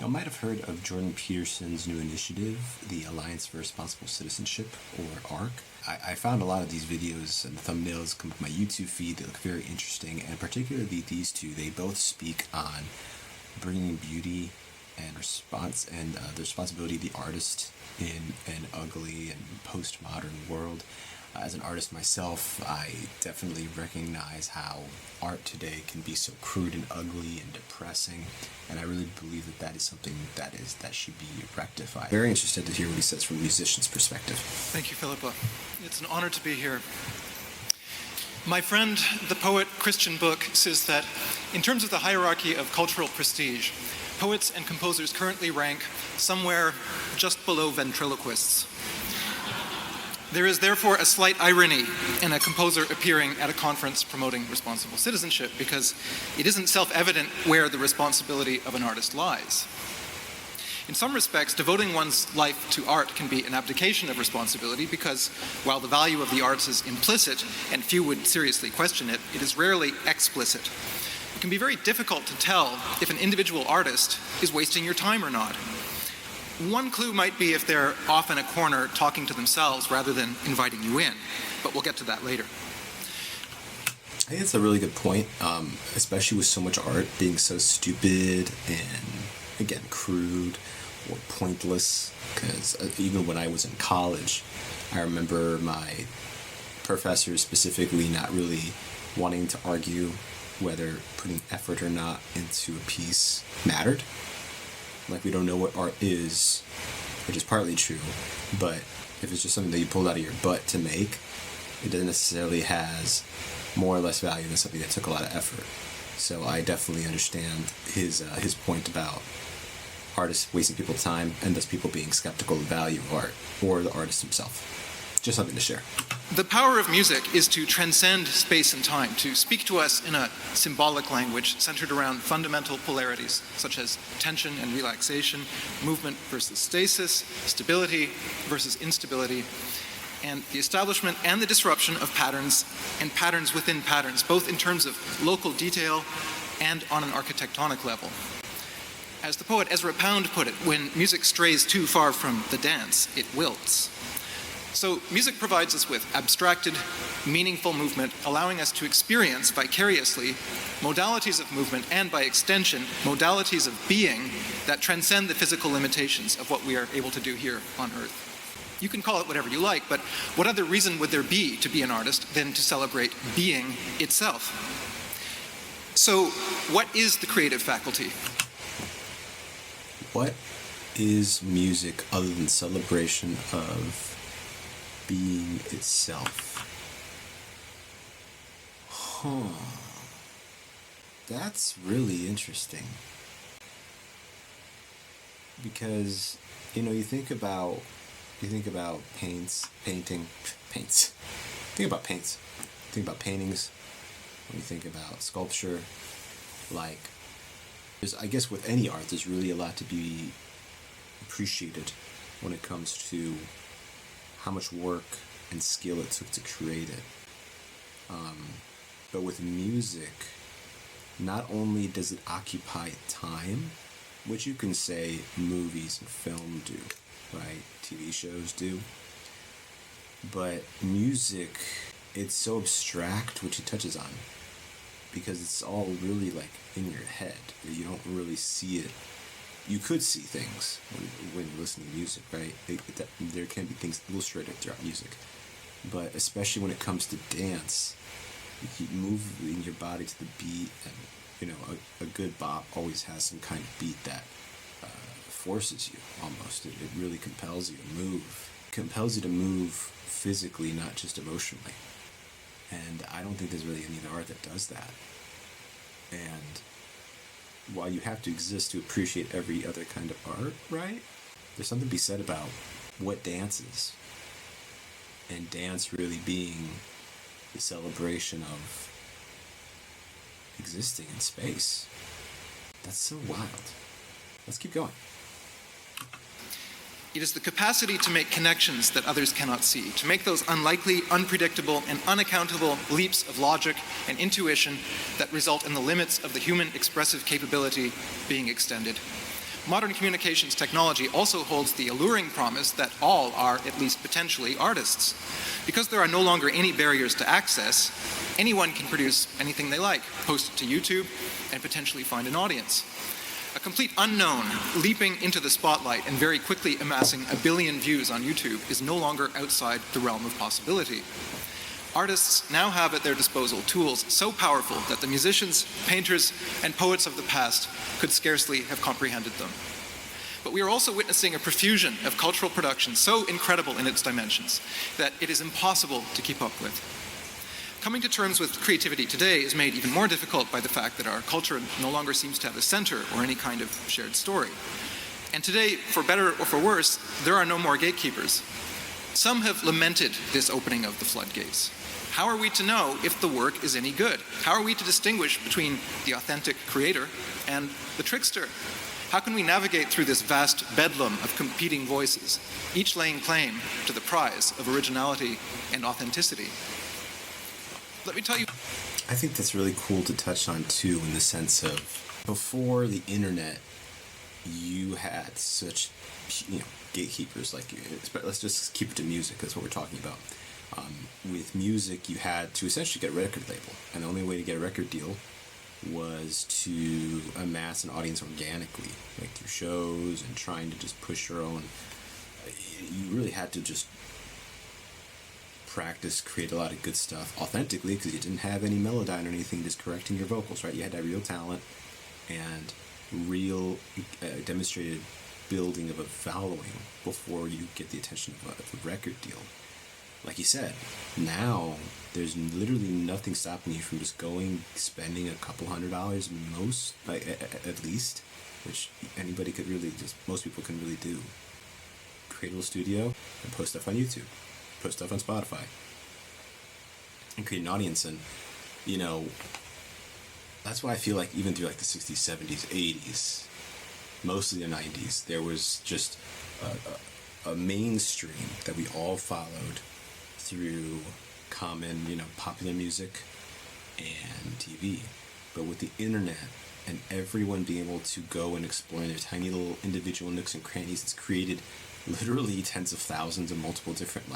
Y'all might have heard of Jordan Peterson's new initiative, the Alliance for Responsible Citizenship, or ARC. I found a lot of these videos and thumbnails come up my YouTube feed. They look very interesting, and particularly these two. They both speak on bringing beauty and the responsibility of the artist in an ugly and postmodern world. As an artist myself, I definitely recognize how art today can be so crude and ugly and depressing, and I really believe that is something that should be rectified. Very interested to hear what he says from a musician's perspective. Thank you, Philippa. It's an honor to be here. My friend, the poet Christian Book, says that in terms of the hierarchy of cultural prestige, poets and composers currently rank somewhere just below ventriloquists. There is therefore a slight irony in a composer appearing at a conference promoting responsible citizenship, because it isn't self-evident where the responsibility of an artist lies. In some respects, devoting one's life to art can be an abdication of responsibility, because while the value of the arts is implicit and few would seriously question it, it is rarely explicit. It can be very difficult to tell if an individual artist is wasting your time or not. One clue might be if they're off in a corner talking to themselves rather than inviting you in, but we'll get to that later. I think it's a really good point, especially with so much art being so stupid and, again, crude or pointless, because even when I was in college, I remember my professors specifically not really wanting to argue whether putting effort or not into a piece mattered. Like, we don't know what art is, which is partly true, but if it's just something that you pulled out of your butt to make, it doesn't necessarily has more or less value than something that took a lot of effort. So I definitely understand his point about artists wasting people's time and thus people being skeptical of the value of art or the artist himself. Just something to share. The power of music is to transcend space and time, to speak to us in a symbolic language centered around fundamental polarities such as tension and relaxation, movement versus stasis, stability versus instability, and the establishment and the disruption of patterns and patterns within patterns, both in terms of local detail and on an architectonic level. As the poet Ezra Pound put it, when music strays too far from the dance, it wilts. So music provides us with abstracted, meaningful movement, allowing us to experience vicariously modalities of movement and, by extension, modalities of being that transcend the physical limitations of what we are able to do here on Earth. You can call it whatever you like, but what other reason would there be to be an artist than to celebrate being itself? So, what is the creative faculty? What is music other than celebration of being itself? That's really interesting. Because, you think about paints. Think about paints. Think about paintings. When you think about sculpture, I guess with any art, there's really a lot to be appreciated when it comes to how much work and skill it took to create it. But with music, not only does it occupy time, which you can say movies and film do, right? TV shows do. But music, it's so abstract, which it touches on, because it's all really in your head. You don't really see it. You could see things when listening to music, right? There can be things illustrated throughout music. But especially when it comes to dance, you move in your body to the beat, and a good bop always has some kind of beat that forces you almost. It really compels you to move. Compels you to move physically, not just emotionally. And I don't think there's really any other art that does that. And while you have to exist to appreciate every other kind of art, right? There's something to be said about what dance is. And dance really being the celebration of existing in space. That's so wild. Let's keep going. It is the capacity to make connections that others cannot see, to make those unlikely, unpredictable, and unaccountable leaps of logic and intuition that result in the limits of the human expressive capability being extended. modern communications technology also holds the alluring promise that all are, at least potentially, artists. Because there are no longer any barriers to access, anyone can produce anything they like, post it to YouTube, and potentially find an audience. A complete unknown leaping into the spotlight and very quickly amassing 1 billion views on YouTube is no longer outside the realm of possibility. Artists now have at their disposal tools so powerful that the musicians, painters, and poets of the past could scarcely have comprehended them. But we are also witnessing a profusion of cultural production so incredible in its dimensions that it is impossible to keep up with. Coming to terms with creativity today is made even more difficult by the fact that our culture no longer seems to have a center or any kind of shared story. And today, for better or for worse, there are no more gatekeepers. Some have lamented this opening of the floodgates. How are we to know if the work is any good? How are we to distinguish between the authentic creator and the trickster? How can we navigate through this vast bedlam of competing voices, each laying claim to the prize of originality and authenticity? Let me tell you. I think that's really cool to touch on too, in the sense of before the internet, you had such, gatekeepers like you. Let's just keep it to music. That's what we're talking about. With music, you had to essentially get a record label, and the only way to get a record deal was to amass an audience organically, like through shows and trying to just push your own. You really had to just practice, create a lot of good stuff authentically, because you didn't have any Melodyne or anything just correcting your vocals, right? You had to have real talent and real demonstrated building of a following before you get the attention of a record deal. Like you said, now there's literally nothing stopping you from just going, spending a couple $100 most, at least, which anybody could really, most people can really do. Create a little studio and post stuff on YouTube, post stuff on Spotify, and create an audience. And, that's why I feel like even through like the 60s, 70s, 80s, mostly the 90s, there was just a mainstream that we all followed through common, popular music and TV. But with the internet and everyone being able to go and explore in their tiny little individual nooks and crannies, it's created literally tens of thousands of multiple different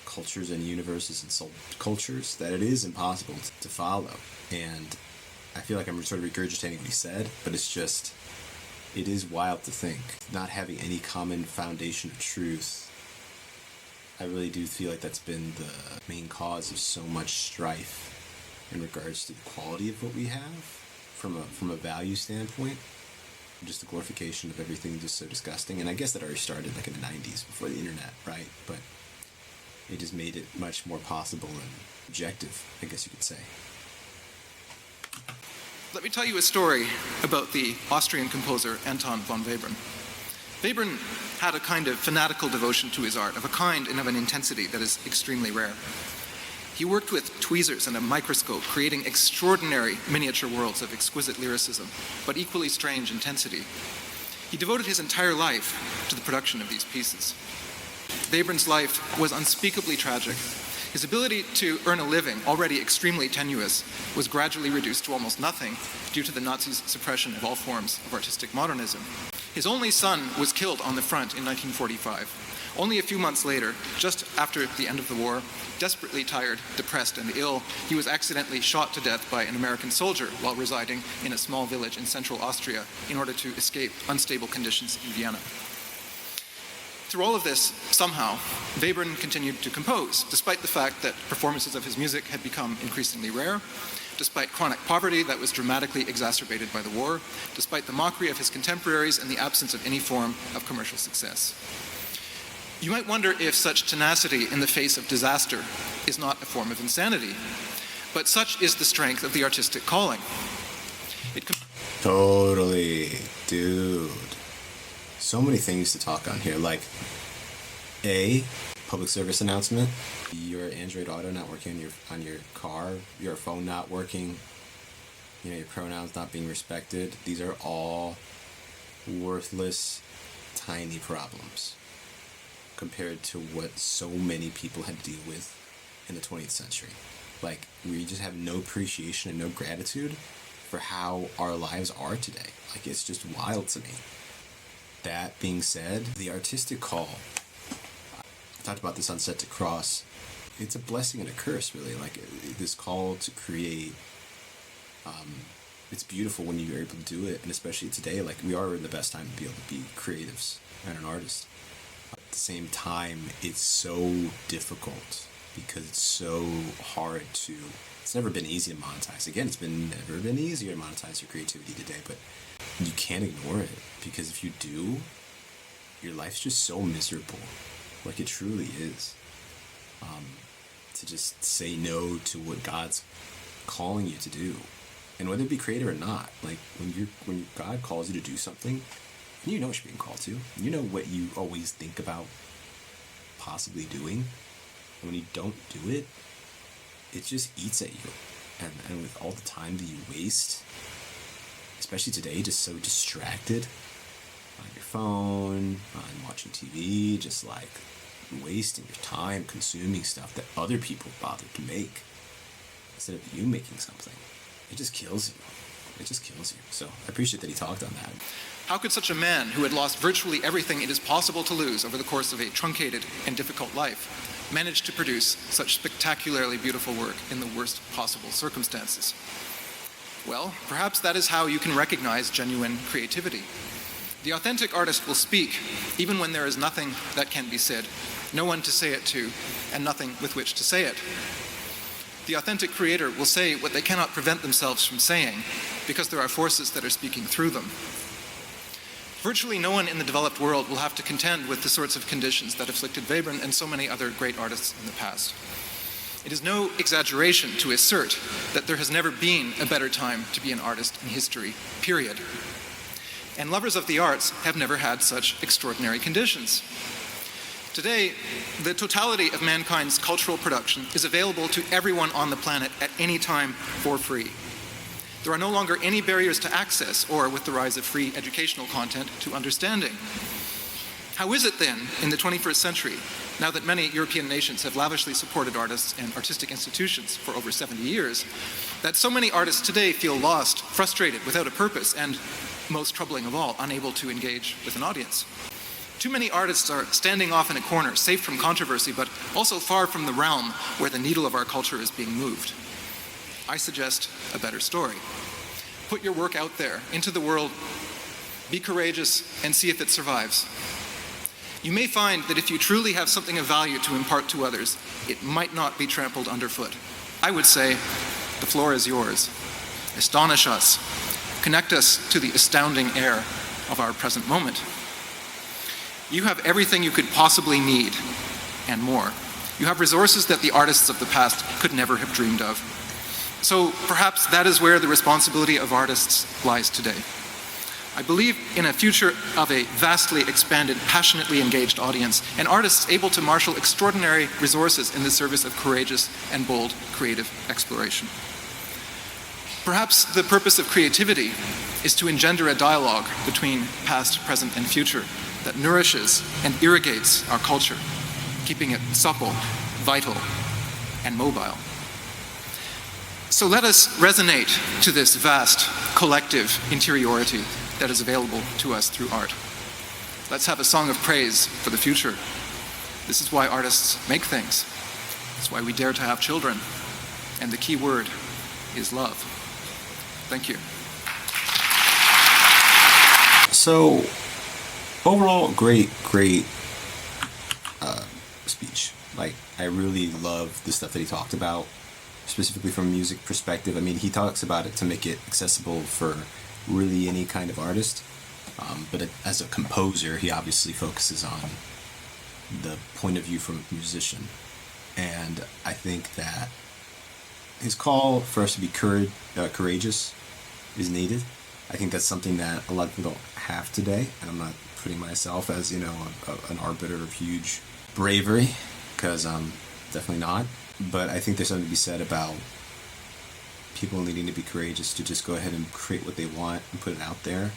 cultures and universes and subcultures that it is impossible to follow. And I feel like I'm sort of regurgitating what he said, but it is wild to think, not having any common foundation of truth. I really do feel like that's been the main cause of so much strife in regards to the quality of what we have from a value standpoint. Just the glorification of everything just so disgusting. And I guess that already started in the 90s before the internet, right? But it just made it much more possible and objective, I guess you could say. Let me tell you a story about the Austrian composer Anton von Webern. Webern had a kind of fanatical devotion to his art, of a kind and of an intensity that is extremely rare. He worked with tweezers and a microscope, creating extraordinary miniature worlds of exquisite lyricism, but equally strange intensity. He devoted his entire life to the production of these pieces. Webern's life was unspeakably tragic. His ability to earn a living, already extremely tenuous, was gradually reduced to almost nothing due to the Nazis' suppression of all forms of artistic modernism. His only son was killed on the front in 1945. Only a few months later, just after the end of the war, desperately tired, depressed, and ill, he was accidentally shot to death by an American soldier while residing in a small village in central Austria in order to escape unstable conditions in Vienna. Through all of this, somehow, Webern continued to compose, despite the fact that performances of his music had become increasingly rare, despite chronic poverty that was dramatically exacerbated by the war, despite the mockery of his contemporaries and the absence of any form of commercial success. You might wonder if such tenacity in the face of disaster is not a form of insanity, but such is the strength of the artistic calling. Totally, dude. So many things to talk on here, like public service announcement, your Android Auto not working on your car, your phone not working, your pronouns not being respected. These are all worthless, tiny problems compared to what so many people had to deal with in the 20th century. We just have no appreciation and no gratitude for how our lives are today. It's just wild to me. That being said, the artistic call, I talked about this on Set to Cross, it's a blessing and a curse, really. Like, this call to create, it's beautiful when you're able to do it, and especially today, like, we are in the best time to be able to be creatives and an artist. At the same time, it's so difficult because it's so hard to, it's never been easy to monetize. Again, it's never been easier to monetize your creativity today, but you can't ignore it, because if you do, your life's just so miserable. Like, it truly is. To just say no to what God's calling you to do, and whether it be creative or not. Like, when God calls you to do something, you know what you're being called to. You know what you always think about possibly doing. And when you don't do it, it just eats at you. And with all the time that you waste, especially today, just so distracted on your phone, on watching TV, just like wasting your time consuming stuff that other people bothered to make instead of you making something, it just kills you. It just kills you. So I appreciate that he talked on that. How could such a man, who had lost virtually everything it is possible to lose over the course of a truncated and difficult life, manage to produce such spectacularly beautiful work in the worst possible circumstances? Well, perhaps that is how you can recognize genuine creativity. The authentic artist will speak even when there is nothing that can be said, no one to say it to, and nothing with which to say it. The authentic creator will say what they cannot prevent themselves from saying, because there are forces that are speaking through them. Virtually no one in the developed world will have to contend with the sorts of conditions that afflicted Webern and so many other great artists in the past. It is no exaggeration to assert that there has never been a better time to be an artist in history, period. And lovers of the arts have never had such extraordinary conditions. Today, the totality of mankind's cultural production is available to everyone on the planet at any time for free. There are no longer any barriers to access, or, with the rise of free educational content, to understanding. How is it then, in the 21st century, now that many European nations have lavishly supported artists and artistic institutions for over 70 years, that so many artists today feel lost, frustrated, without a purpose, and, most troubling of all, unable to engage with an audience? Too many artists are standing off in a corner, safe from controversy, but also far from the realm where the needle of our culture is being moved. I suggest a better story. Put your work out there, into the world, be courageous, and see if it survives. You may find that if you truly have something of value to impart to others, it might not be trampled underfoot. I would say, the floor is yours. Astonish us. Connect us to the astounding air of our present moment. You have everything you could possibly need, and more. You have resources that the artists of the past could never have dreamed of. So perhaps that is where the responsibility of artists lies today. I believe in a future of a vastly expanded, passionately engaged audience, and artists able to marshal extraordinary resources in the service of courageous and bold creative exploration. Perhaps the purpose of creativity is to engender a dialogue between past, present, and future that nourishes and irrigates our culture, keeping it supple, vital, and mobile. So let us resonate to this vast collective interiority that is available to us through art. Let's have a song of praise for the future. This is why artists make things. It's why we dare to have children. And the key word is love. Thank you. So, overall, great speech. Like, I really love the stuff that he talked about, specifically from a music perspective. I mean, he talks about it to make it accessible for really any kind of artist. But as a composer, he obviously focuses on the point of view from a musician. And I think that his call for us to be courageous is needed. I think that's something that a lot of people don't have today, and I'm not putting myself as, an arbiter of huge bravery, because I'm definitely not. But I think there's something to be said about people needing to be courageous to just go ahead and create what they want and put it out there.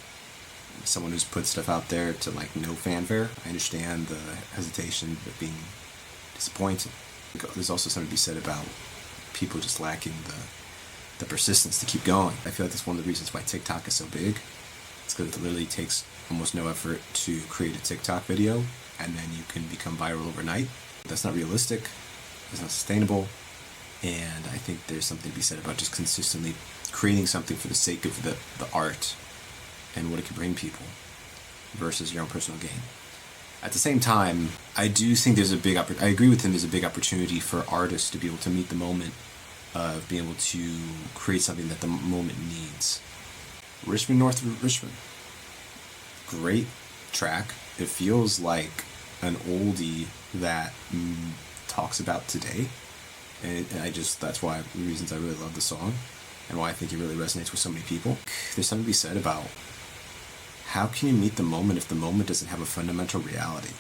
Someone who's put stuff out there to no fanfare, I understand the hesitation of being disappointed. There's also something to be said about people just lacking the persistence to keep going. I feel like that's one of the reasons why TikTok is so big. It's because it literally takes almost no effort to create a TikTok video and then you can become viral overnight. That's not realistic. It's not sustainable. And I think there's something to be said about just consistently creating something for the sake of the art and what it can bring people versus your own personal gain. At the same time, I do think there's a big I agree with him, there's a big opportunity for artists to be able to meet the moment of being able to create something that the moment needs. Richmond, North Richmond. Great track. It feels like an oldie that talks about today. And that's why the reasons I really love the song and why I think it really resonates with so many people. There's something to be said about how can you meet the moment if the moment doesn't have a fundamental reality?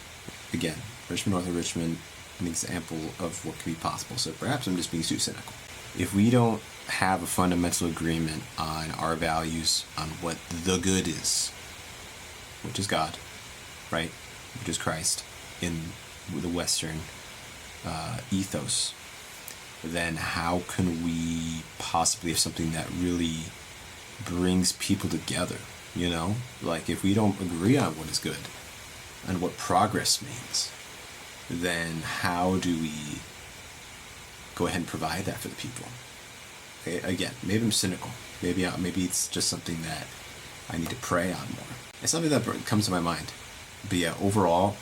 Again, Richmond, North of Richmond, an example of what could be possible. So perhaps I'm just being too cynical. If we don't have a fundamental agreement on our values, on what the good is, which is God, right? Which is Christ in the Western ethos, then how can we possibly have something that really brings people together? You know, like if we don't agree on what is good and what progress means, then how do we go ahead and provide that for the people? Okay, again, maybe I'm cynical. Maybe it's just something that I need to pray on more. It's something that comes to my mind. But yeah, overall,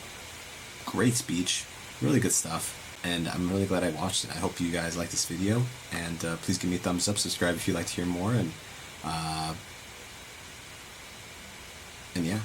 great speech, really good stuff. And I'm really glad I watched it. I hope you guys like this video. And please give me a thumbs up, subscribe if you'd like to hear more. And yeah.